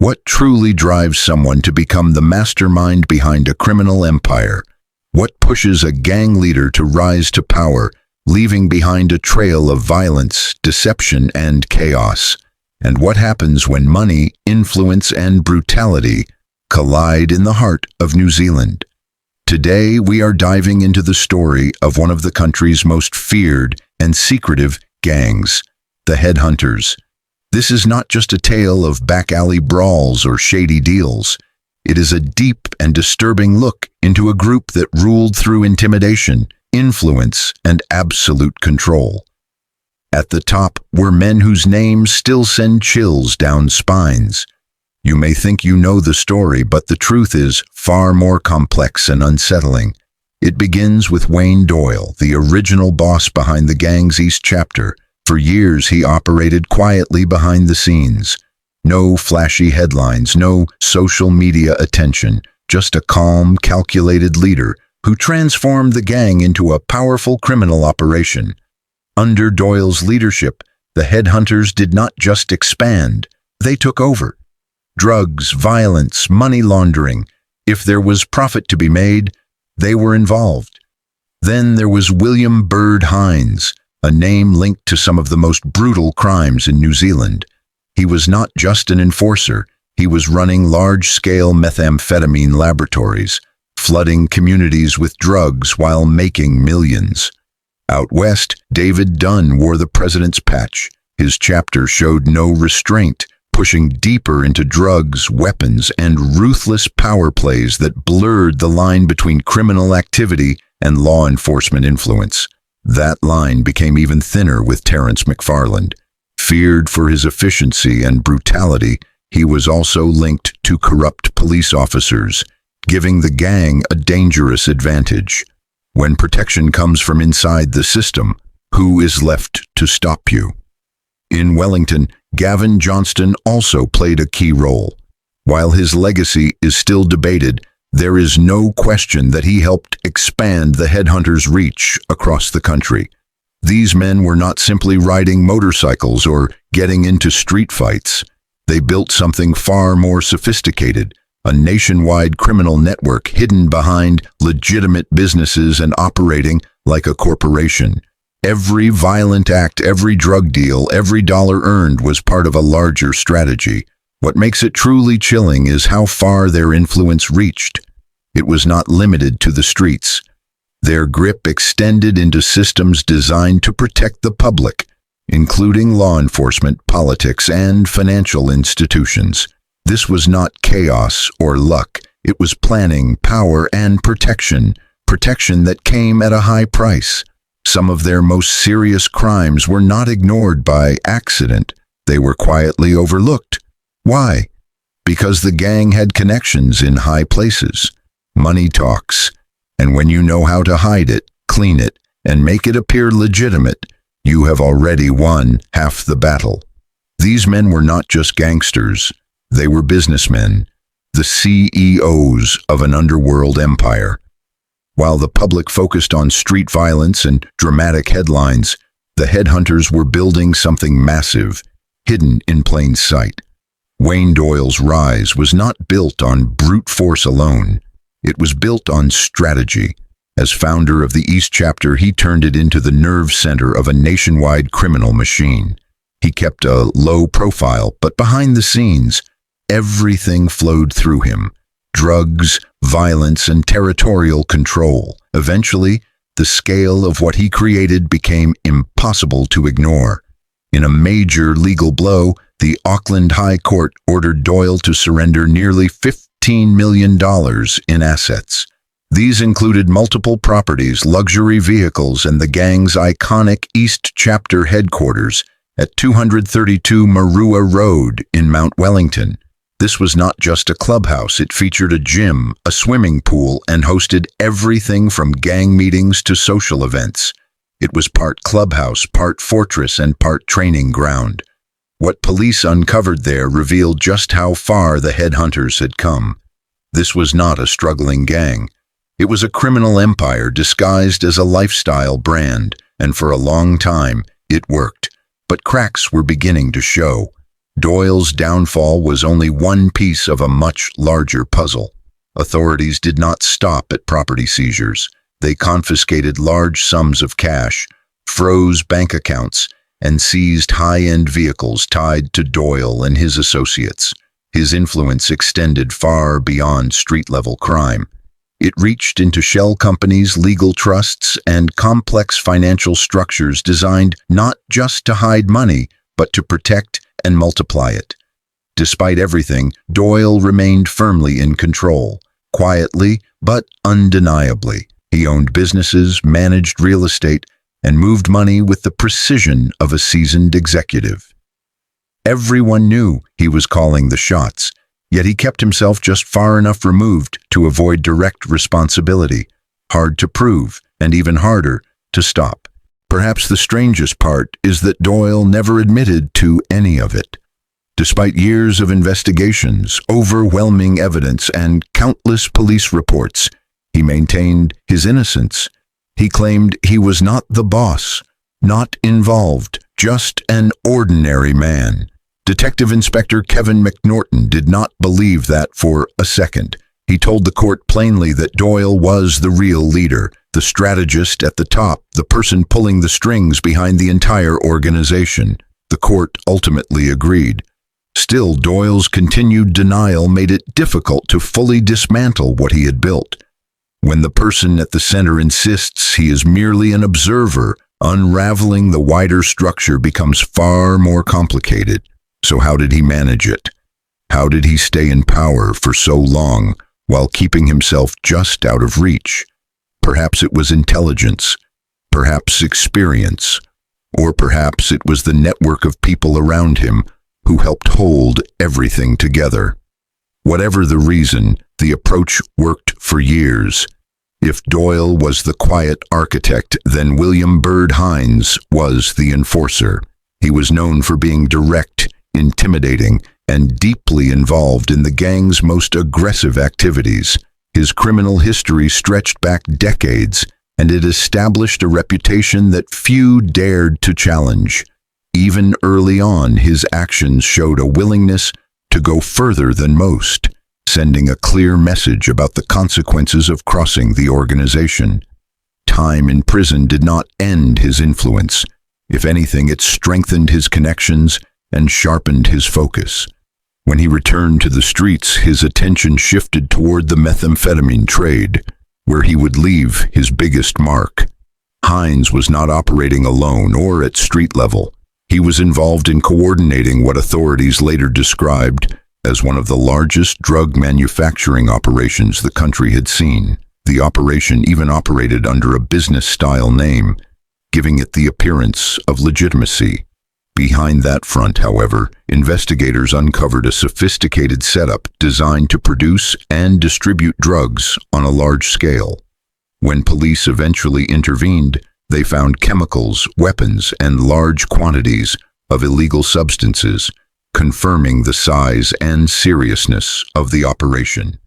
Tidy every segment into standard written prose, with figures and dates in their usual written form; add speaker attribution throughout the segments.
Speaker 1: What truly drives someone to become the mastermind behind a criminal empire? What pushes a gang leader to rise to power, leaving behind a trail of violence, deception, and chaos? And what happens when money, influence, and brutality collide in the heart of New Zealand? Today, we are diving into the story of one of the country's most feared and secretive gangs, the Headhunters. This is not just a tale of back-alley brawls or shady deals. It is a deep and disturbing look into a group that ruled through intimidation, influence, and absolute control. At the top were men whose names still send chills down spines. You may think you know the story, but the truth is far more complex and unsettling. It begins with Wayne Doyle, the original boss behind the gang's East chapter. For years, he operated quietly behind the scenes. No flashy headlines, no social media attention, just a calm, calculated leader who transformed the gang into a powerful criminal operation. Under Doyle's leadership, the Headhunters did not just expand, they took over. Drugs, violence, money laundering. If there was profit to be made, they were involved. Then there was William Bird Hines, a name linked to some of the most brutal crimes in New Zealand. He was not just an enforcer, he was running large-scale methamphetamine laboratories, flooding communities with drugs while making millions. Out west, David Dunn wore the president's patch. His chapter showed no restraint, pushing deeper into drugs, weapons, and ruthless power plays that blurred the line between criminal activity and law enforcement influence. That line became even thinner with Terrence McFarland. Feared for his efficiency and brutality, he was also linked to corrupt police officers, giving the gang a dangerous advantage. When protection comes from inside the system, who is left to stop you? In Wellington, Gavin Johnston also played a key role. While his legacy is still debated, there is no question that he helped expand the Headhunters' reach across the country. These men were not simply riding motorcycles or getting into street fights. They built something far more sophisticated, a nationwide criminal network hidden behind legitimate businesses and operating like a corporation. Every violent act, every drug deal, every dollar earned was part of a larger strategy. What makes it truly chilling is how far their influence reached. It was not limited to the streets. Their grip extended into systems designed to protect the public, including law enforcement, politics, and financial institutions. This was not chaos or luck. It was planning, power, and protection that came at a high price. Some of their most serious crimes were not ignored by accident. They were quietly overlooked. Why? Because the gang had connections in high places. Money talks. And when you know how to hide it, clean it, and make it appear legitimate, you have already won half the battle. These men were not just gangsters. They were businessmen, the CEOs of an underworld empire. While the public focused on street violence and dramatic headlines, the Headhunters were building something massive, hidden in plain sight. Wayne Doyle's rise was not built on brute force alone. It was built on strategy. As founder of the East Chapter, he turned it into the nerve center of a nationwide criminal machine. He kept a low profile, but behind the scenes, everything flowed through him. Drugs, violence, and territorial control. Eventually, the scale of what he created became impossible to ignore. In a major legal blow, the Auckland High Court ordered Doyle to surrender nearly $15 million in assets. These included multiple properties, luxury vehicles, and the gang's iconic East Chapter headquarters at 232 Marua Road in Mount Wellington. This was not just a clubhouse. It featured a gym, a swimming pool, and hosted everything from gang meetings to social events. It was part clubhouse, part fortress, and part training ground. What police uncovered there revealed just how far the Headhunters had come. This was not a struggling gang. It was a criminal empire disguised as a lifestyle brand, and for a long time, it worked. But cracks were beginning to show. Doyle's downfall was only one piece of a much larger puzzle. Authorities did not stop at property seizures. They confiscated large sums of cash, froze bank accounts, and seized high-end vehicles tied to Doyle and his associates. His influence extended far beyond street-level crime. It reached into shell companies, legal trusts, and complex financial structures designed not just to hide money, but to protect and multiply it. Despite everything, Doyle remained firmly in control, quietly but undeniably. He owned businesses, managed real estate, and moved money with the precision of a seasoned executive. Everyone knew he was calling the shots, yet he kept himself just far enough removed to avoid direct responsibility. Hard to prove, and even harder to stop. Perhaps the strangest part is that Doyle never admitted to any of it. Despite years of investigations, overwhelming evidence, and countless police reports, he maintained his innocence. He claimed he was not the boss, not involved, just an ordinary man. Detective Inspector Kevin McNorton did not believe that for a second. He told the court plainly that Doyle was the real leader, the strategist at the top, the person pulling the strings behind the entire organization. The court ultimately agreed. Still, Doyle's continued denial made it difficult to fully dismantle what he had built. When the person at the center insists he is merely an observer, unraveling the wider structure becomes far more complicated. So how did he manage it? How did he stay in power for so long while keeping himself just out of reach? Perhaps it was intelligence, perhaps experience, or perhaps it was the network of people around him who helped hold everything together. Whatever the reason, the approach worked for years. If Doyle was the quiet architect, then William Byrd Hines was the enforcer. He was known for being direct, intimidating, and deeply involved in the gang's most aggressive activities. His criminal history stretched back decades, and it established a reputation that few dared to challenge. Even early on, his actions showed a willingness to go further than most, sending a clear message about the consequences of crossing the organization. Time in prison did not end his influence. If anything, it strengthened his connections and sharpened his focus. When he returned to the streets, his attention shifted toward the methamphetamine trade, where he would leave his biggest mark. Hines was not operating alone or at street level. He was involved in coordinating what authorities later described as one of the largest drug manufacturing operations the country had seen. The operation even operated under a business-style name, giving it the appearance of legitimacy. Behind that front, however, investigators uncovered a sophisticated setup designed to produce and distribute drugs on a large scale. When police eventually intervened, they found chemicals, weapons, and large quantities of illegal substances, confirming the size and seriousness of the operation.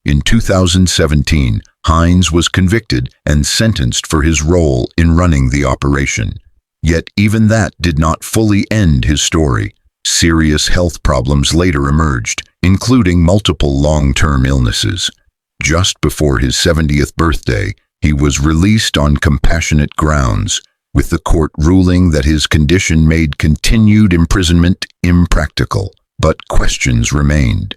Speaker 1: In 2017, Hines was convicted and sentenced for his role in running the operation. Yet even that did not fully end his story. Serious health problems later emerged, including multiple long-term illnesses. Just before his 70th birthday, he was released on compassionate grounds, with the court ruling that his condition made continued imprisonment impractical. But questions remained.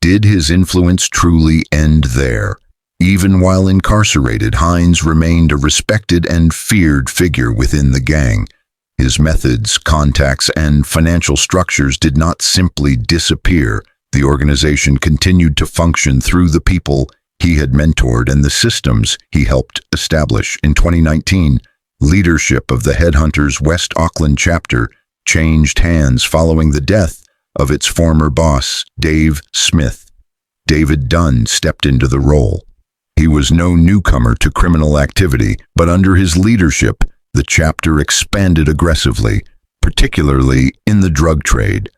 Speaker 1: Did his influence truly end there? Even while incarcerated, Hines remained a respected and feared figure within the gang. His methods, contacts, and financial structures did not simply disappear. The organization continued to function through the people he had mentored and the systems he helped establish. In 2019, leadership of the Headhunters West Auckland chapter changed hands following the death of its former boss, Dave Smith. David Dunn stepped into the role. He was no newcomer to criminal activity, but under his leadership, the chapter expanded aggressively, particularly in the drug trade.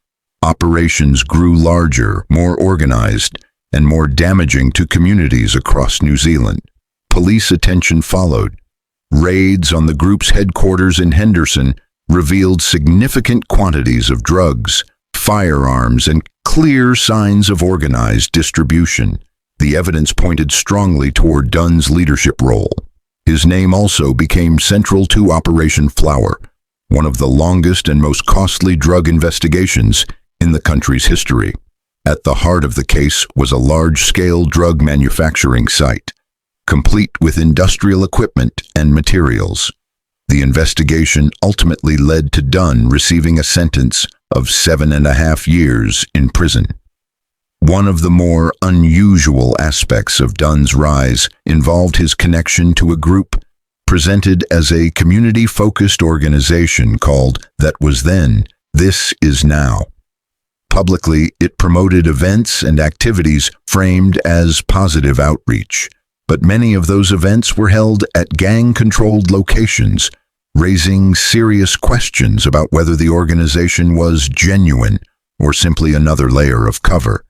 Speaker 1: Operations grew larger, more organized, and more damaging to communities across New Zealand. Police attention followed. Raids on the group's headquarters in Henderson revealed significant quantities of drugs, firearms, and clear signs of organized distribution. The evidence pointed strongly toward Dunn's leadership role. His name also became central to Operation Flower, one of the longest and most costly drug investigations in the country's history. At the heart of the case was a large-scale drug manufacturing site, complete with industrial equipment and materials. The investigation ultimately led to Dunn receiving a sentence of 7.5 years in prison. One of the more unusual aspects of Dunn's rise involved his connection to a group presented as a community-focused organization called That Was Then, This Is Now. Publicly, it promoted events and activities framed as positive outreach, but many of those events were held at gang-controlled locations, raising serious questions about whether the organization was genuine or simply another layer of cover.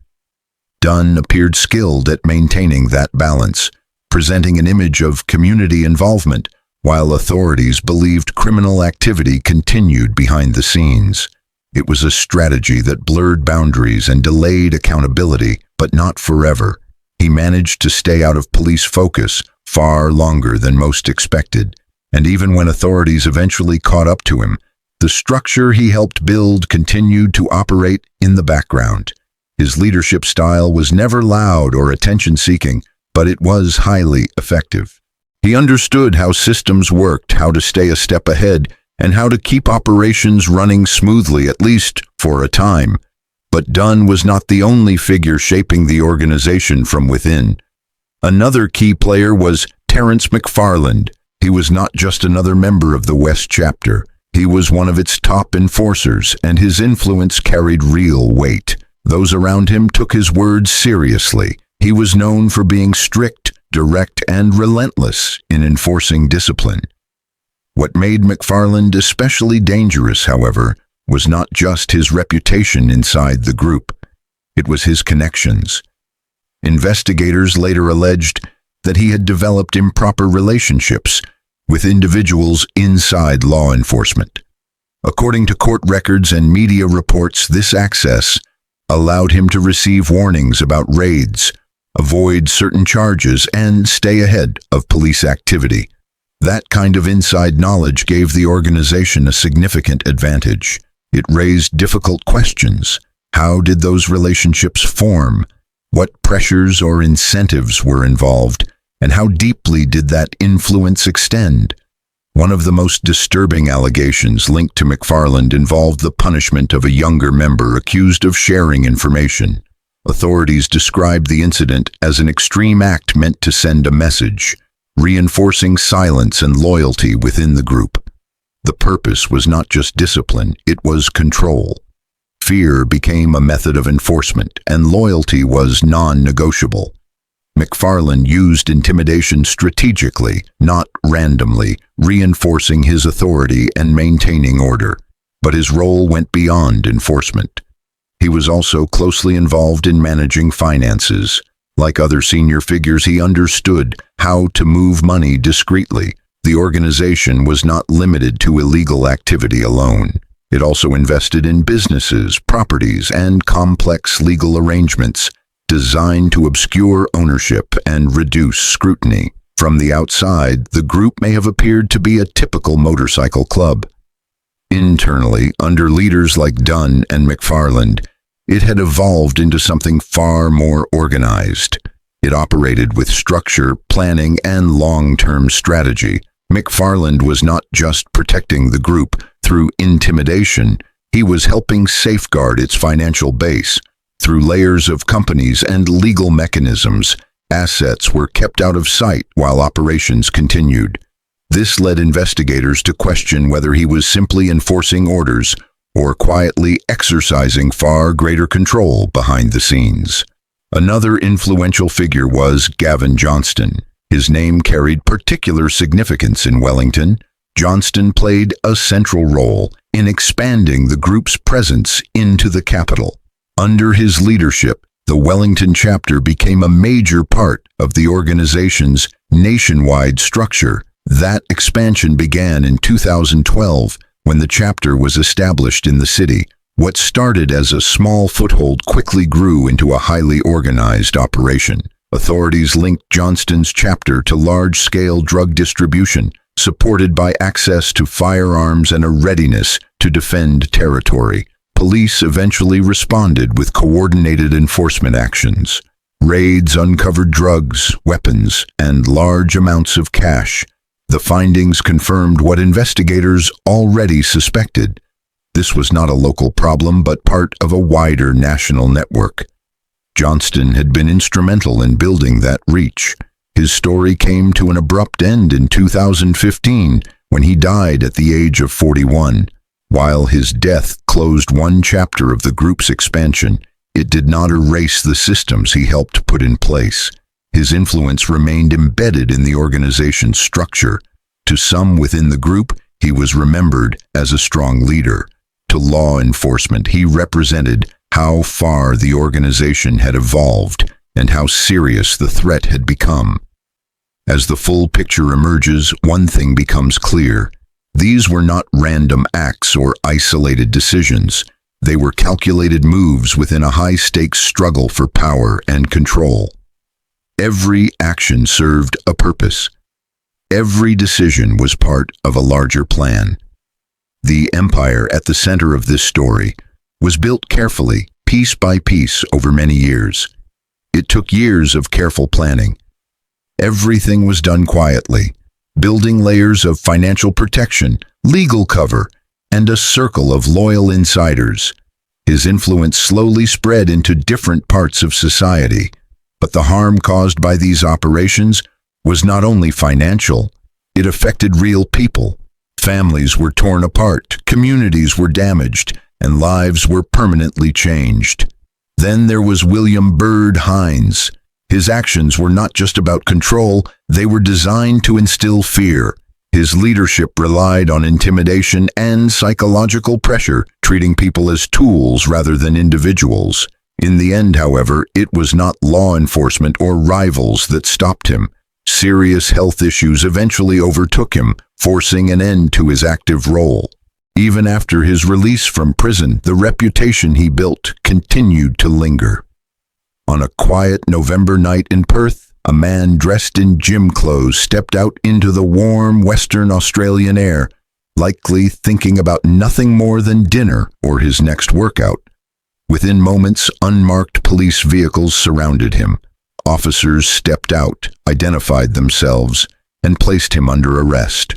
Speaker 1: Dunn appeared skilled at maintaining that balance, presenting an image of community involvement while authorities believed criminal activity continued behind the scenes. It was a strategy that blurred boundaries and delayed accountability, but not forever. He managed to stay out of police focus far longer than most expected, and even when authorities eventually caught up to him, the structure he helped build continued to operate in the background. His leadership style was never loud or attention-seeking, but it was highly effective. He understood how systems worked, how to stay a step ahead, and how to keep operations running smoothly, at least for a time. But Dunn was not the only figure shaping the organization from within. Another key player was Terrence McFarland. He was not just another member of the West Chapter. He was one of its top enforcers, and his influence carried real weight. Those around him took his words seriously. He was known for being strict, direct, and relentless in enforcing discipline. What made McFarland especially dangerous, however, was not just his reputation inside the group. It was his connections. Investigators later alleged that he had developed improper relationships with individuals inside law enforcement. According to court records and media reports, this access allowed him to receive warnings about raids, avoid certain charges, and stay ahead of police activity. That kind of inside knowledge gave the organization a significant advantage. It raised difficult questions. How did those relationships form? What pressures or incentives were involved? And how deeply did that influence extend? One of the most disturbing allegations linked to McFarland involved the punishment of a younger member accused of sharing information. Authorities described the incident as an extreme act meant to send a message, reinforcing silence and loyalty within the group. The purpose was not just discipline, it was control. Fear became a method of enforcement, and loyalty was non-negotiable. McFarland used intimidation strategically, not randomly, reinforcing his authority and maintaining order. But his role went beyond enforcement. He was also closely involved in managing finances. Like other senior figures, he understood how to move money discreetly. The organization was not limited to illegal activity alone. It also invested in businesses, properties, and complex legal arrangements designed to obscure ownership and reduce scrutiny. From the outside, the group may have appeared to be a typical motorcycle club. Internally, under leaders like Dunn and McFarland, it had evolved into something far more organized. It operated with structure, planning, and long-term strategy. McFarland was not just protecting the group through intimidation, he was helping safeguard its financial base. Through layers of companies and legal mechanisms, assets were kept out of sight while operations continued. This led investigators to question whether he was simply enforcing orders or quietly exercising far greater control behind the scenes. Another influential figure was Gavin Johnston. His name carried particular significance in Wellington. Johnston played a central role in expanding the group's presence into the capital. Under his leadership, the Wellington chapter became a major part of the organization's nationwide structure. That expansion began in 2012 when the chapter was established in the city, What started as a small foothold quickly grew into a highly organized operation. Authorities linked Johnston's chapter to large-scale drug distribution, supported by access to firearms and a readiness to defend territory. Police eventually responded with coordinated enforcement actions. Raids uncovered drugs, weapons, and large amounts of cash. The findings confirmed what investigators already suspected. This was not a local problem, but part of a wider national network. Johnston had been instrumental in building that reach. His story came to an abrupt end in 2015 when he died at the age of 41. While his death closed one chapter of the group's expansion, it did not erase the systems he helped put in place. His influence remained embedded in the organization's structure. To some within the group, he was remembered as a strong leader. To law enforcement, he represented how far the organization had evolved and how serious the threat had become. As the full picture emerges, one thing becomes clear. These were not random acts or isolated decisions. They were calculated moves within a high-stakes struggle for power and control. Every action served a purpose. Every decision was part of a larger plan. The empire at the center of this story was built carefully, piece by piece, over many years. It took years of careful planning. Everything was done quietly, building layers of financial protection, legal cover, and a circle of loyal insiders. His influence slowly spread into different parts of society, but the harm caused by these operations was not only financial, it affected real people. Families were torn apart, communities were damaged, and lives were permanently changed. Then there was William Byrd Hines. His actions were not just about control, they were designed to instill fear. His leadership relied on intimidation and psychological pressure, treating people as tools rather than individuals. In the end, however, it was not law enforcement or rivals that stopped him. Serious health issues eventually overtook him, forcing an end to his active role. Even after his release from prison, the reputation he built continued to linger. On a quiet November night in Perth, a man dressed in gym clothes stepped out into the warm Western Australian air, likely thinking about nothing more than dinner or his next workout. Within moments, unmarked police vehicles surrounded him. Officers stepped out, identified themselves, and placed him under arrest.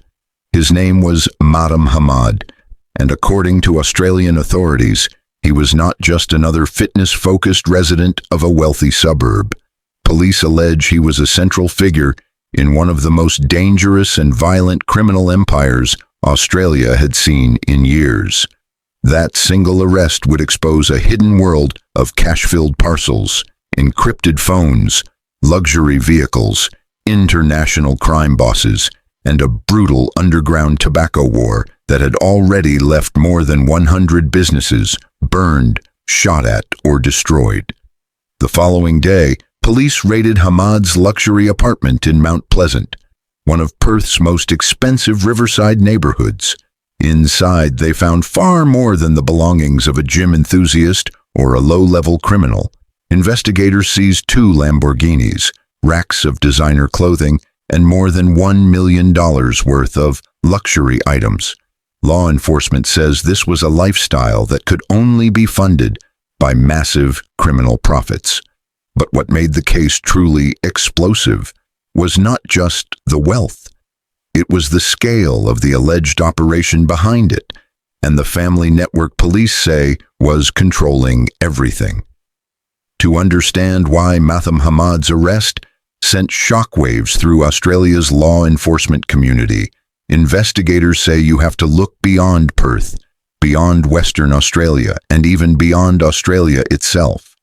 Speaker 1: His name was Maytham Hamad, and according to Australian authorities, he was not just another fitness-focused resident of a wealthy suburb. Police allege he was a central figure in one of the most dangerous and violent criminal empires Australia had seen in years. That single arrest would expose a hidden world of cash-filled parcels, encrypted phones, luxury vehicles, international crime bosses, and a brutal underground tobacco war that had already left more than 100 businesses burned, shot at, or destroyed. The following day, police raided Hamad's luxury apartment in Mount Pleasant, one of Perth's most expensive riverside neighborhoods. Inside, they found far more than the belongings of a gym enthusiast or a low-level criminal. Investigators seized 2 Lamborghinis, racks of designer clothing, and more than $1 million worth of luxury items. Law enforcement says this was a lifestyle that could only be funded by massive criminal profits. But what made the case truly explosive was not just the wealth. It was the scale of the alleged operation behind it, and the family network police say was controlling everything. To understand why Maytham Hamad's arrest sent shockwaves through Australia's law enforcement community, investigators say you have to look beyond Perth, beyond Western Australia, and even beyond Australia itself.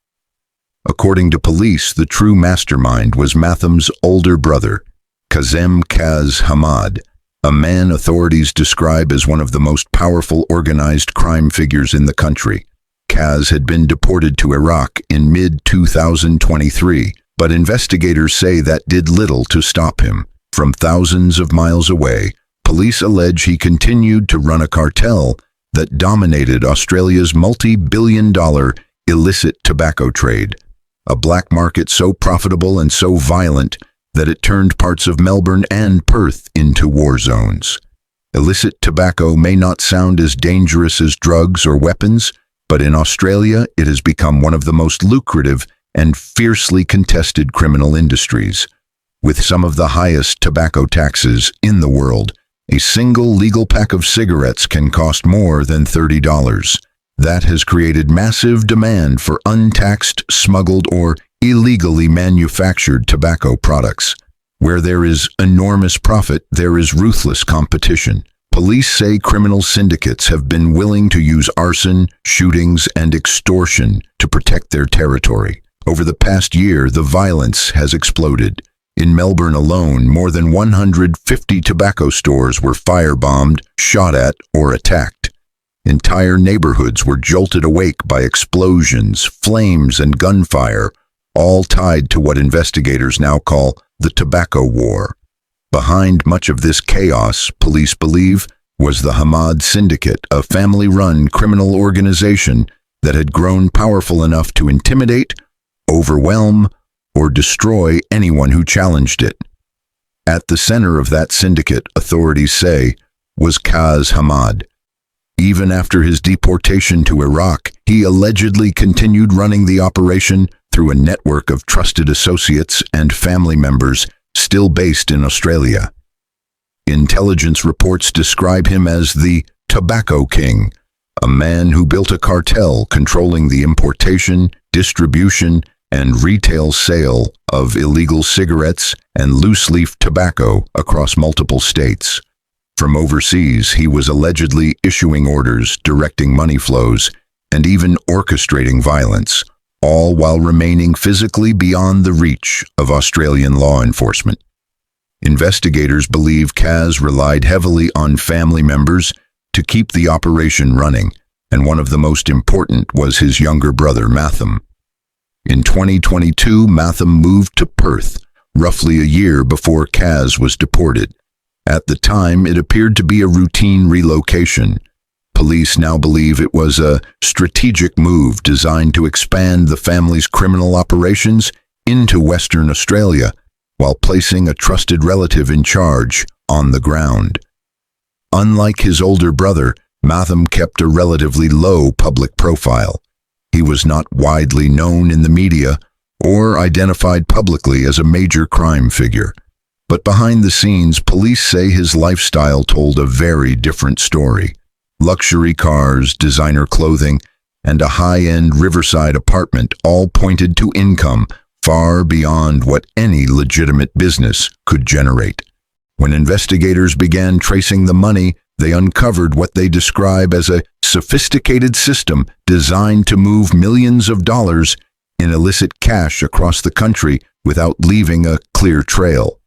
Speaker 1: According to police, the true mastermind was Maytham's older brother, Kazem Kaz Hamad, a man authorities describe as one of the most powerful organized crime figures in the country. Kaz had been deported to Iraq in mid-2023, but investigators say that did little to stop him. From thousands of miles away, police allege he continued to run a cartel that dominated Australia's multi-billion-dollar illicit tobacco trade, a black market so profitable and so violent that it turned parts of Melbourne and Perth into war zones. Illicit tobacco may not sound as dangerous as drugs or weapons, but in Australia it has become one of the most lucrative and fiercely contested criminal industries. With some of the highest tobacco taxes in the world, a single legal pack of cigarettes can cost more than $30. That has created massive demand for untaxed, smuggled, or illegally manufactured tobacco products. Where there is enormous profit, there is ruthless competition. Police say criminal syndicates have been willing to use arson, shootings, and extortion to protect their territory. Over the past year, the violence has exploded. In Melbourne alone, more than 150 tobacco stores were firebombed, shot at, or attacked. Entire neighborhoods were jolted awake by explosions, flames, and gunfire, all tied to what investigators now call the tobacco war. Behind much of this chaos, police believe, was the Hamad Syndicate, a family-run criminal organization that had grown powerful enough to intimidate, overwhelm, or destroy anyone who challenged it. At the center of that syndicate, authorities say, was Kaz Hamad. Even after his deportation to Iraq, he allegedly continued running the operation through a network of trusted associates and family members still based in Australia. Intelligence reports describe him as the Tobacco King, a man who built a cartel controlling the importation, distribution, and retail sale of illegal cigarettes and loose-leaf tobacco across multiple states. From overseas, he was allegedly issuing orders, directing money flows, and even orchestrating violence, all while remaining physically beyond the reach of Australian law enforcement. Investigators believe Kaz relied heavily on family members to keep the operation running, and one of the most important was his younger brother, Maytham. In 2022, Maytham moved to Perth, roughly a year before Kaz was deported. At the time, it appeared to be a routine relocation. Police now believe it was a strategic move designed to expand the family's criminal operations into Western Australia, while placing a trusted relative in charge on the ground. Unlike his older brother, Maytham kept a relatively low public profile. He was not widely known in the media or identified publicly as a major crime figure. But behind the scenes, police say his lifestyle told a very different story. Luxury cars, designer clothing, and a high-end riverside apartment all pointed to income far beyond what any legitimate business could generate. When investigators began tracing the money, they uncovered what they describe as a sophisticated system designed to move millions of dollars in illicit cash across the country without leaving a clear trail.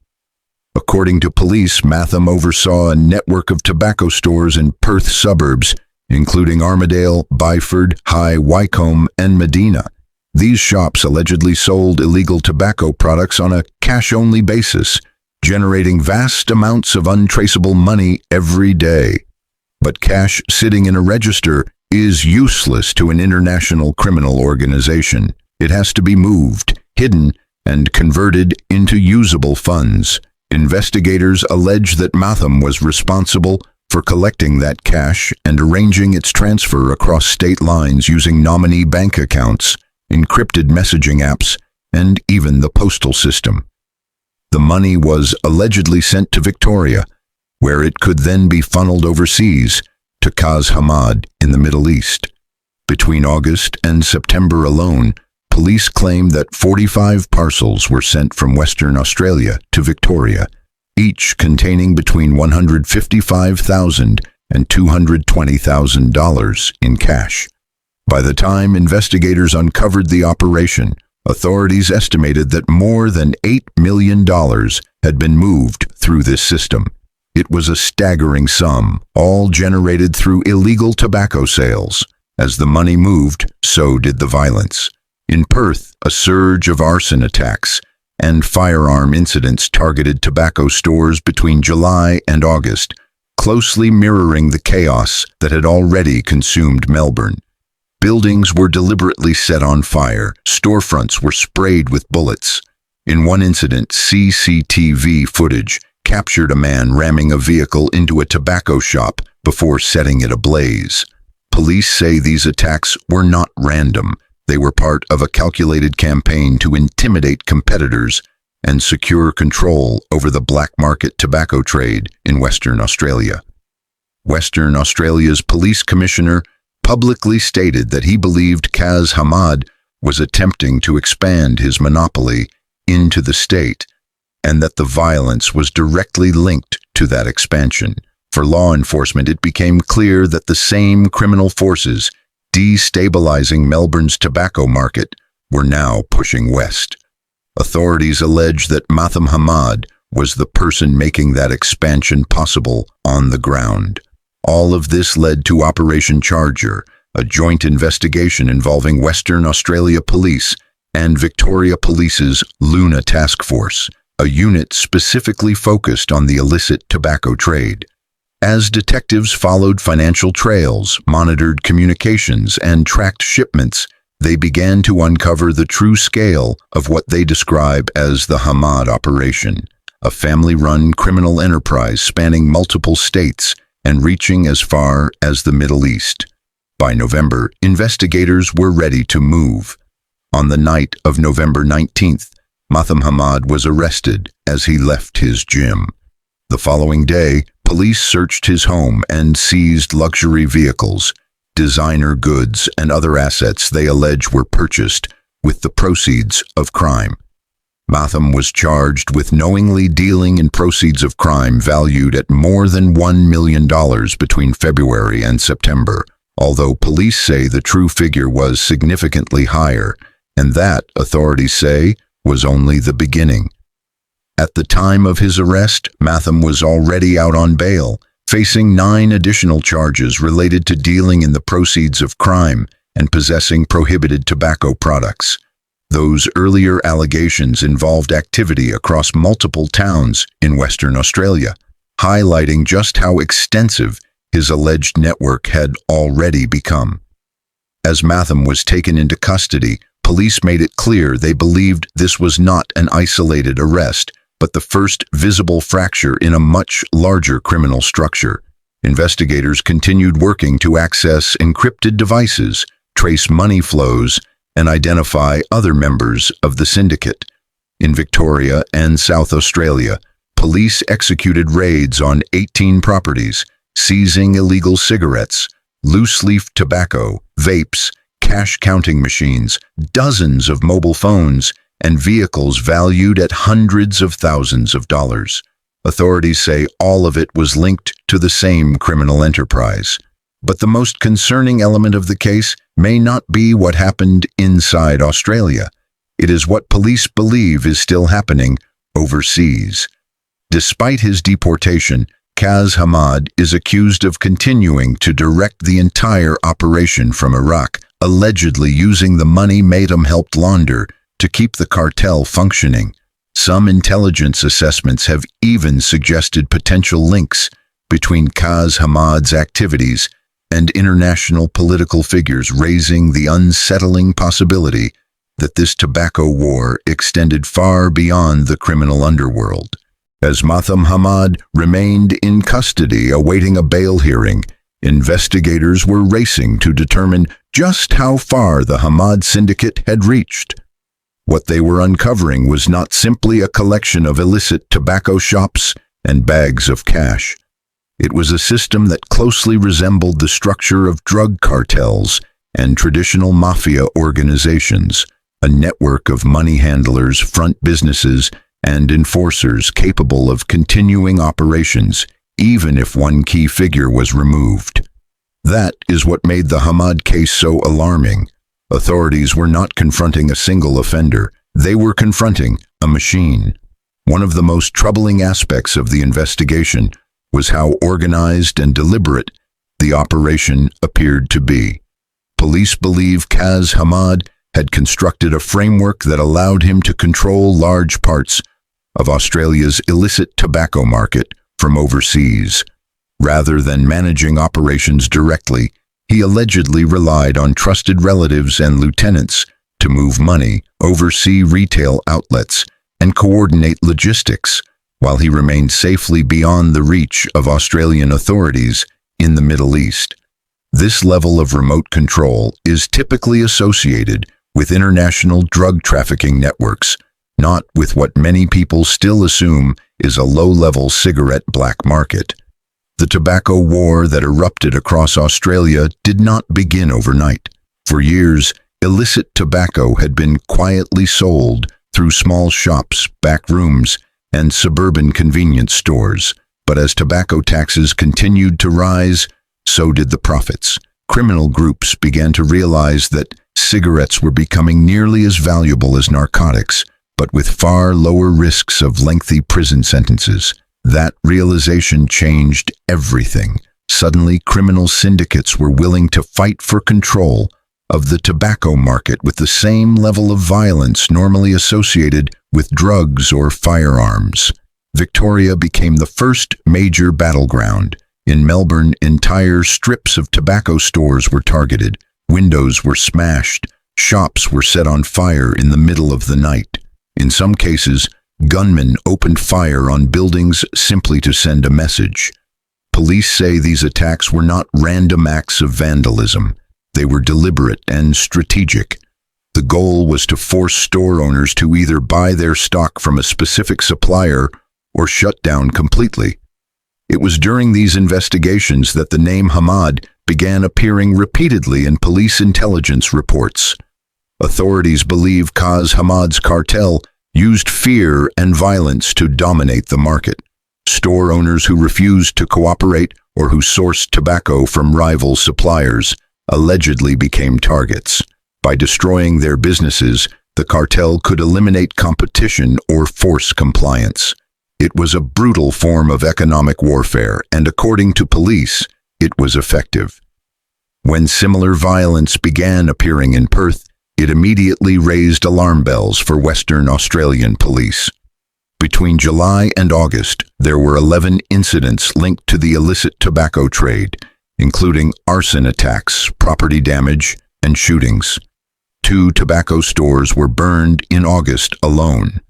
Speaker 1: According to police, Maytham oversaw a network of tobacco stores in Perth suburbs, including Armadale, Byford, High Wycombe, and Medina. These shops allegedly sold illegal tobacco products on a cash-only basis, generating vast amounts of untraceable money every day. But cash sitting in a register is useless to an international criminal organization. It has to be moved, hidden, and converted into usable funds. Investigators allege that Maytham was responsible for collecting that cash and arranging its transfer across state lines using nominee bank accounts, encrypted messaging apps, and even the postal system. The money was allegedly sent to Victoria, where it could then be funneled overseas to Kaz Hamad in the Middle East. Between August and September alone, police claim that 45 parcels were sent from Western Australia to Victoria, each containing between $155,000 and $220,000 in cash. By the time investigators uncovered the operation, authorities estimated that more than $8 million had been moved through this system. It was a staggering sum, all generated through illegal tobacco sales. As the money moved, so did the violence. In Perth, a surge of arson attacks and firearm incidents targeted tobacco stores between July and August, closely mirroring the chaos that had already consumed Melbourne. Buildings were deliberately set on fire, storefronts were sprayed with bullets. In one incident, CCTV footage captured a man ramming a vehicle into a tobacco shop before setting it ablaze. Police say these attacks were not random. They were part of a calculated campaign to intimidate competitors and secure control over the black market tobacco trade in Western Australia. Western Australia's police commissioner publicly stated that he believed Kaz Hamad was attempting to expand his monopoly into the state, and that the violence was directly linked to that expansion. For law enforcement, it became clear that the same criminal forces destabilizing Melbourne's tobacco market were now pushing west. Authorities allege that Maytham Hamad was the person making that expansion possible on the ground. All of this led to Operation Charger, a joint investigation involving Western Australia Police and Victoria Police's Luna Task Force, a unit specifically focused on the illicit tobacco trade. As detectives followed financial trails, monitored communications, and tracked shipments, they began to uncover the true scale of what they describe as the Hamad operation, a family-run criminal enterprise spanning multiple states and reaching as far as the Middle East. By November, investigators were ready to move. On the night of November 19th, Maytham Hamad was arrested as he left his gym. The following day, police searched his home and seized luxury vehicles, designer goods, and other assets they allege were purchased with the proceeds of crime. Maytham was charged with knowingly dealing in proceeds of crime valued at more than $1 million between February and September, although police say the true figure was significantly higher, and that, authorities say, was only the beginning. At the time of his arrest, Maytham was already out on bail, facing 9 additional charges related to dealing in the proceeds of crime and possessing prohibited tobacco products. Those earlier allegations involved activity across multiple towns in Western Australia, highlighting just how extensive his alleged network had already become. As Maytham was taken into custody, police made it clear they believed this was not an isolated arrest, but the first visible fracture in a much larger criminal structure. Investigators continued working to access encrypted devices, trace money flows, and identify other members of the syndicate. In Victoria and South Australia, police executed raids on 18 properties, seizing illegal cigarettes, loose-leaf tobacco, vapes, cash counting machines, dozens of mobile phones, and vehicles valued at hundreds of thousands of dollars. Authorities say all of it was linked to the same criminal enterprise. But the most concerning element of the case may not be what happened inside Australia. It is what police believe is still happening overseas. Despite his deportation, Kaz Hamad is accused of continuing to direct the entire operation from Iraq, allegedly using the money Maytham helped launder to keep the cartel functioning. Some intelligence assessments have even suggested potential links between Kaz Hamad's activities and international political figures, raising the unsettling possibility that this tobacco war extended far beyond the criminal underworld. As Maytham Hamad remained in custody awaiting a bail hearing, investigators were racing to determine just how far the Hamad syndicate had reached. What they were uncovering was not simply a collection of illicit tobacco shops and bags of cash. It was a system that closely resembled the structure of drug cartels and traditional mafia organizations, a network of money handlers, front businesses, and enforcers capable of continuing operations even if one key figure was removed. That is what made the Hamad case so alarming. Authorities were not confronting a single offender, they were confronting a machine. One of the most troubling aspects of the investigation was how organized and deliberate the operation appeared to be. Police believe Kaz Hamad had constructed a framework that allowed him to control large parts of Australia's illicit tobacco market from overseas. Rather than managing operations directly, he allegedly relied on trusted relatives and lieutenants to move money, oversee retail outlets, and coordinate logistics, while he remained safely beyond the reach of Australian authorities in the Middle East. This level of remote control is typically associated with international drug trafficking networks, not with what many people still assume is a low-level cigarette black market. The tobacco war that erupted across Australia did not begin overnight. For years, illicit tobacco had been quietly sold through small shops, back rooms, and suburban convenience stores. But as tobacco taxes continued to rise, so did the profits. Criminal groups began to realize that cigarettes were becoming nearly as valuable as narcotics, but with far lower risks of lengthy prison sentences. That realization changed everything. Suddenly, criminal syndicates were willing to fight for control of the tobacco market with the same level of violence normally associated with drugs or firearms. Victoria became the first major battleground. In Melbourne, entire strips of tobacco stores were targeted. Windows were smashed. Shops were set on fire in the middle of the night. In some cases, gunmen opened fire on buildings simply to send a message. Police say these attacks were not random acts of vandalism. They were deliberate and strategic. The goal was to force store owners to either buy their stock from a specific supplier or shut down completely. It was during these investigations that the name Hamad began appearing repeatedly in police intelligence reports. Authorities believe Kaz Hamad's cartel used fear and violence to dominate the market. Store owners who refused to cooperate or who sourced tobacco from rival suppliers allegedly became targets. By destroying their businesses, the cartel could eliminate competition or force compliance. It was a brutal form of economic warfare, and according to police, it was effective. When similar violence began appearing in Perth, it immediately raised alarm bells for Western Australian police. Between July and August, there were 11 incidents linked to the illicit tobacco trade, including arson attacks, property damage, and shootings. 2 tobacco stores were burned in August alone.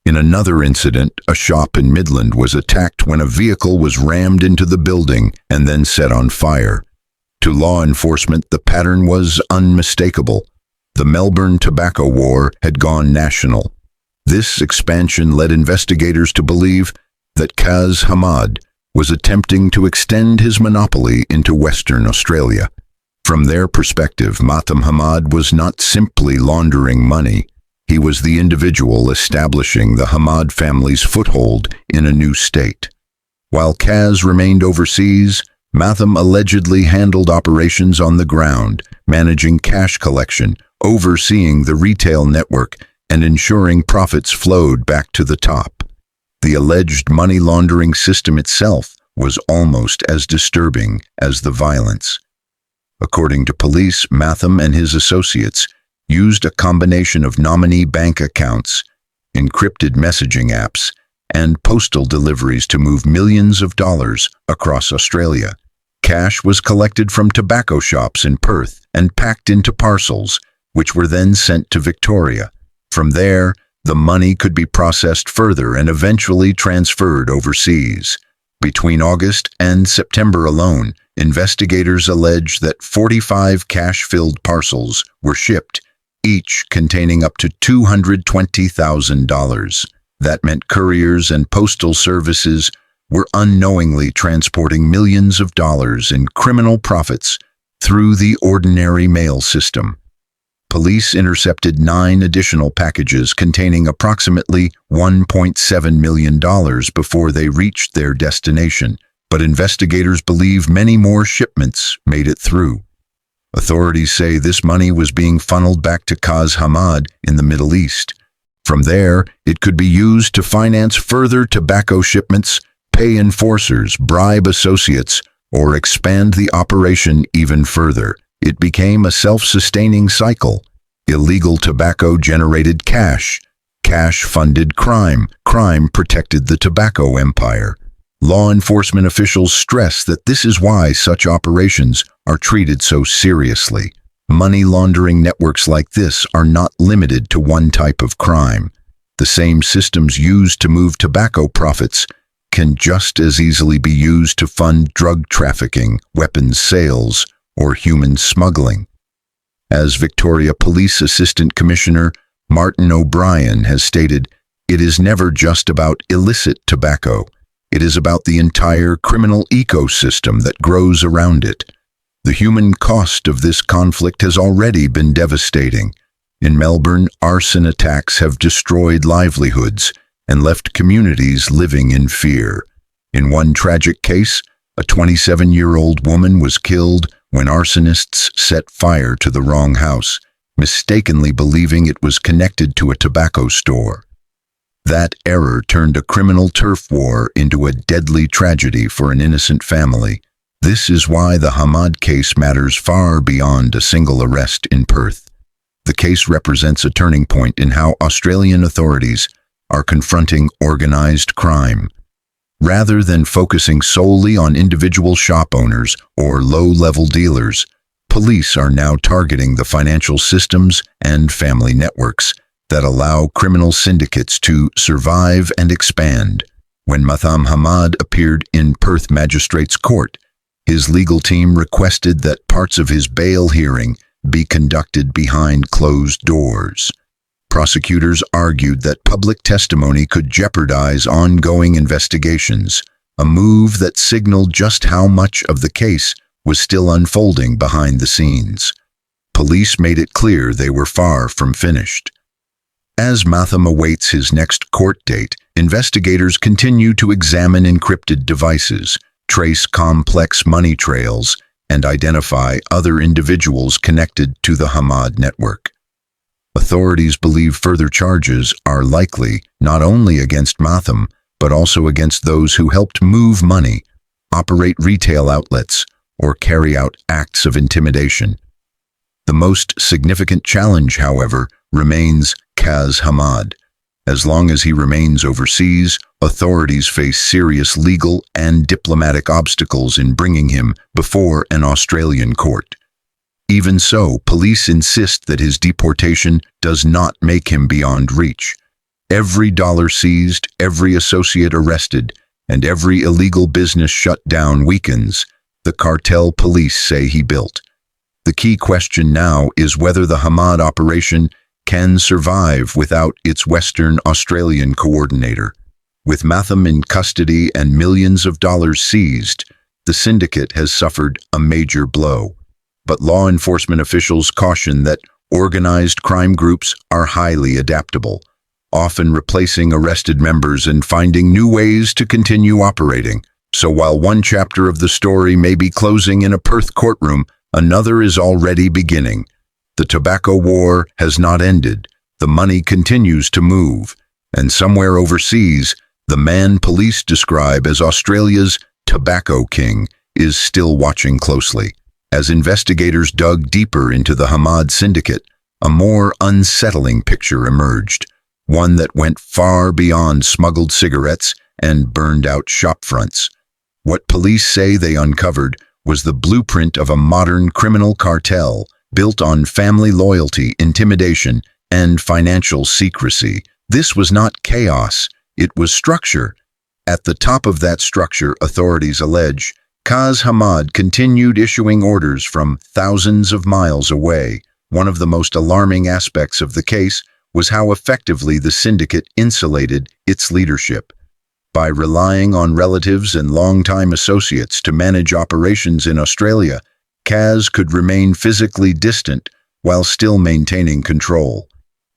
Speaker 1: In another incident, a shop in Midland was attacked when a vehicle was rammed into the building and then set on fire. To law enforcement, the pattern was unmistakable. The Melbourne tobacco war had gone national. This expansion led investigators to believe that Kaz Hamad was attempting to extend his monopoly into Western Australia. From their perspective, Maytham Hamad was not simply laundering money. He was the individual establishing the Hamad family's foothold in a new state. While Kaz remained overseas, Maytham allegedly handled operations on the ground, managing cash collection, overseeing the retail network, and ensuring profits flowed back to the top. The alleged money laundering system itself was almost as disturbing as the violence. According to police, Maytham and his associates used a combination of nominee bank accounts, encrypted messaging apps, and postal deliveries to move millions of dollars across Australia. Cash was collected from tobacco shops in Perth and packed into parcels, which were then sent to Victoria. From there, the money could be processed further and eventually transferred overseas. Between August and September alone, investigators allege that 45 cash-filled parcels were shipped, each containing up to $220,000. That meant couriers and postal services were unknowingly transporting millions of dollars in criminal profits through the ordinary mail system. Police intercepted 9 additional packages containing approximately $1.7 million before they reached their destination, but investigators believe many more shipments made it through. Authorities say this money was being funneled back to Kaz Hamad in the Middle East. From there, it could be used to finance further tobacco shipments, pay enforcers, bribe associates, or expand the operation even further. It became a self-sustaining cycle. Illegal tobacco generated cash. Cash funded crime. Crime protected the tobacco empire. Law enforcement officials stress that this is why such operations are treated so seriously. Money laundering networks like this are not limited to one type of crime. The same systems used to move tobacco profits can just as easily be used to fund drug trafficking, weapons sales, or human smuggling. As Victoria Police Assistant Commissioner Martin O'Brien has stated, it is never just about illicit tobacco. It is about the entire criminal ecosystem that grows around it. The human cost of this conflict has already been devastating. In Melbourne, arson attacks have destroyed livelihoods and left communities living in fear. In one tragic case, a 27-year-old woman was killed when arsonists set fire to the wrong house, mistakenly believing it was connected to a tobacco store. That error turned a criminal turf war into a deadly tragedy for an innocent family. This is why the Hamad case matters far beyond a single arrest in Perth. The case represents a turning point in how Australian authorities are confronting organized crime. Rather than focusing solely on individual shop owners or low-level dealers, police are now targeting the financial systems and family networks that allow criminal syndicates to survive and expand. When Maytham Hamad appeared in Perth Magistrates Court, his legal team requested that parts of his bail hearing be conducted behind closed doors. Prosecutors argued that public testimony could jeopardize ongoing investigations, a move that signaled just how much of the case was still unfolding behind the scenes. Police made it clear they were far from finished. As Maytham awaits his next court date, investigators continue to examine encrypted devices, trace complex money trails, and identify other individuals connected to the Hamad network. Authorities believe further charges are likely not only against Maytham, but also against those who helped move money, operate retail outlets, or carry out acts of intimidation. The most significant challenge, however, remains Kaz Hamad. As long as he remains overseas, authorities face serious legal and diplomatic obstacles in bringing him before an Australian court. Even so, police insist that his deportation does not make him beyond reach. Every dollar seized, every associate arrested, and every illegal business shut down weakens the cartel police say he built. The key question now is whether the Hamad operation can survive without its Western Australian coordinator. With Maytham in custody and millions of dollars seized, the syndicate has suffered a major blow. But law enforcement officials caution that organized crime groups are highly adaptable, often replacing arrested members and finding new ways to continue operating. So while one chapter of the story may be closing in a Perth courtroom, another is already beginning. The tobacco war has not ended. The money continues to move. And somewhere overseas, the man police describe as Australia's tobacco king is still watching closely. As investigators dug deeper into the Hamad syndicate, a more unsettling picture emerged, one that went far beyond smuggled cigarettes and burned-out shopfronts. What police say they uncovered was the blueprint of a modern criminal cartel built on family loyalty, intimidation, and financial secrecy. This was not chaos, it was structure. At the top of that structure, authorities allege, Kaz Hamad continued issuing orders from thousands of miles away. One of the most alarming aspects of the case was how effectively the syndicate insulated its leadership. By relying on relatives and longtime associates to manage operations in Australia, Kaz could remain physically distant while still maintaining control.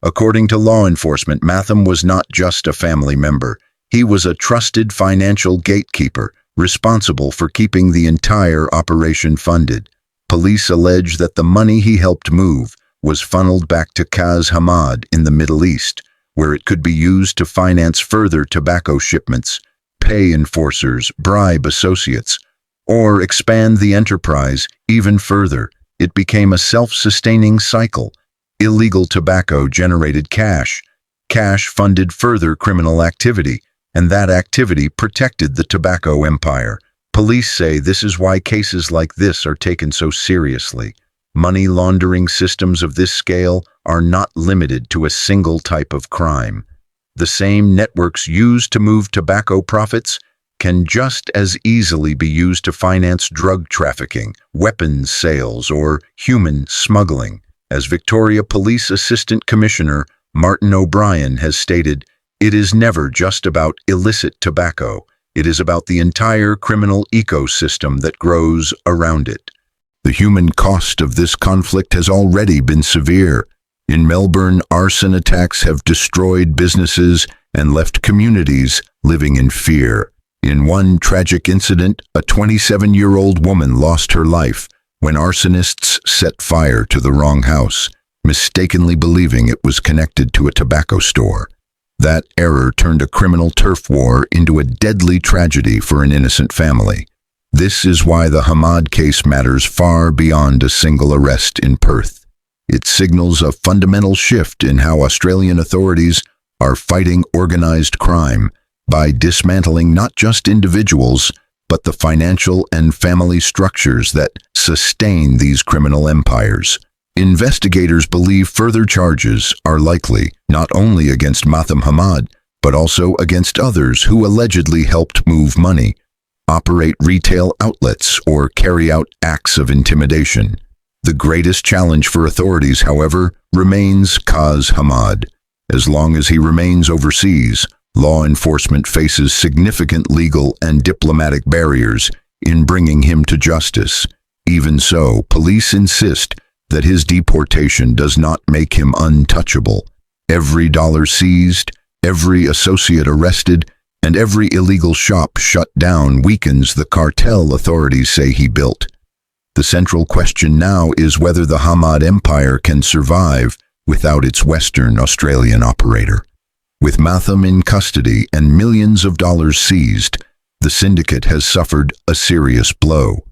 Speaker 1: According to law enforcement, Maytham was not just a family member. He was a trusted financial gatekeeper, responsible for keeping the entire operation funded. Police allege that the money he helped move was funneled back to Kaz Hamad in the Middle East, where it could be used to finance further tobacco shipments, pay enforcers, bribe associates, or expand the enterprise even further. It became a self-sustaining cycle. Illegal tobacco generated cash. Cash funded further criminal activity, and that activity protected the tobacco empire. Police say this is why cases like this are taken so seriously. Money laundering systems of this scale are not limited to a single type of crime. The same networks used to move tobacco profits can just as easily be used to finance drug trafficking, weapons sales, or human smuggling. As Victoria Police Assistant Commissioner Martin O'Brien has stated, it is never just about illicit tobacco. It is about the entire criminal ecosystem that grows around it. The human cost of this conflict has already been severe. In Melbourne, arson attacks have destroyed businesses and left communities living in fear. In one tragic incident, a 27-year-old woman lost her life when arsonists set fire to the wrong house, mistakenly believing it was connected to a tobacco store. That error turned a criminal turf war into a deadly tragedy for an innocent family. This is why the Hamad case matters far beyond a single arrest in Perth. It signals a fundamental shift in how Australian authorities are fighting organised crime by dismantling not just individuals, but the financial and family structures that sustain these criminal empires. Investigators believe further charges are likely, not only against Maytham Hamad, but also against others who allegedly helped move money, operate retail outlets, or carry out acts of intimidation. The greatest challenge for authorities, however, remains Kaz Hamad. As long as he remains overseas, law enforcement faces significant legal and diplomatic barriers in bringing him to justice. Even so, police insist that his deportation does not make him untouchable. Every dollar seized, every associate arrested, and every illegal shop shut down weakens the cartel authorities say he built. The central question now is whether the Hamad empire can survive without its Western Australian operator. With Maytham in custody and millions of dollars seized, the syndicate has suffered a serious blow.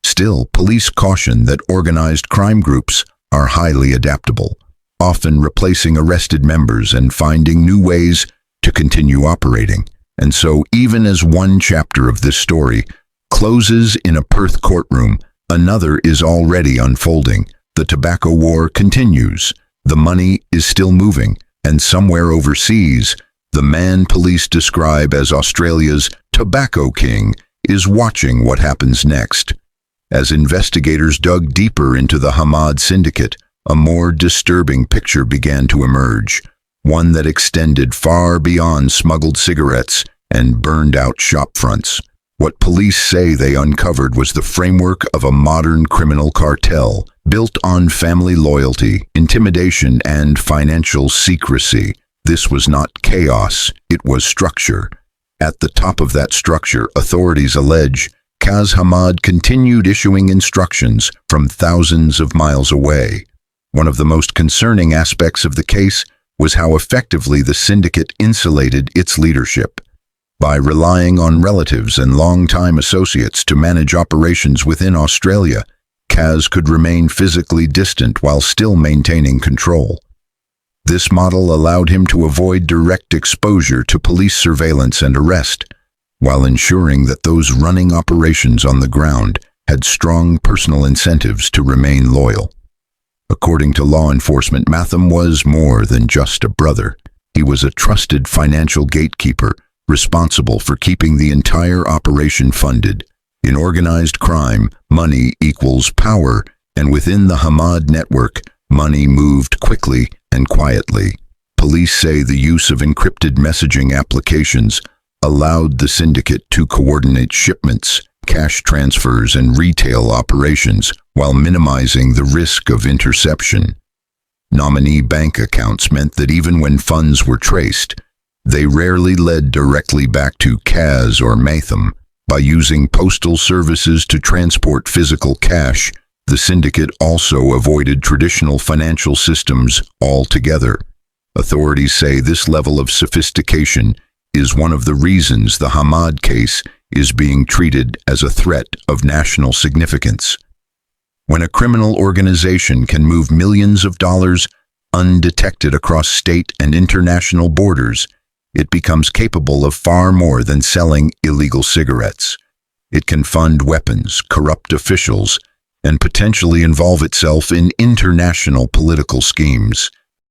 Speaker 1: Still, police caution that organised crime groups are highly adaptable, often replacing arrested members and finding new ways to continue operating. And so, even as one chapter of this story closes in a Perth courtroom, another is already unfolding. The tobacco war continues. The money is still moving, and somewhere overseas, the man police describe as Australia's tobacco king is watching what happens next. As investigators dug deeper into the Hamad syndicate, a more disturbing picture began to emerge, one that extended far beyond smuggled cigarettes and burned-out shop fronts. What police say they uncovered was the framework of a modern criminal cartel, built on family loyalty, intimidation, and financial secrecy. This was not chaos, it was structure. At the top of that structure, authorities allege, Kaz Hamad continued issuing instructions from thousands of miles away. One of the most concerning aspects of the case was how effectively the syndicate insulated its leadership. By relying on relatives and long-time associates to manage operations within Australia, Kaz could remain physically distant while still maintaining control. This model allowed him to avoid direct exposure to police surveillance and arrest, while ensuring that those running operations on the ground had strong personal incentives to remain loyal. According to law enforcement, Maytham was more than just a brother. He was a trusted financial gatekeeper, responsible for keeping the entire operation funded. In organized crime, money equals power, and within the Hamad network, money moved quickly and quietly. Police say the use of encrypted messaging applications allowed the syndicate to coordinate shipments, cash transfers, and retail operations while minimizing the risk of interception. Nominee bank accounts meant that even when funds were traced, they rarely led directly back to Kaz or Maytham. By using postal services to transport physical cash, the syndicate also avoided traditional financial systems altogether. Authorities say this level of sophistication is one of the reasons the Hamad case is being treated as a threat of national significance. When a criminal organization can move millions of dollars undetected across state and international borders, it becomes capable of far more than selling illegal cigarettes. It can fund weapons, corrupt officials, and potentially involve itself in international political schemes.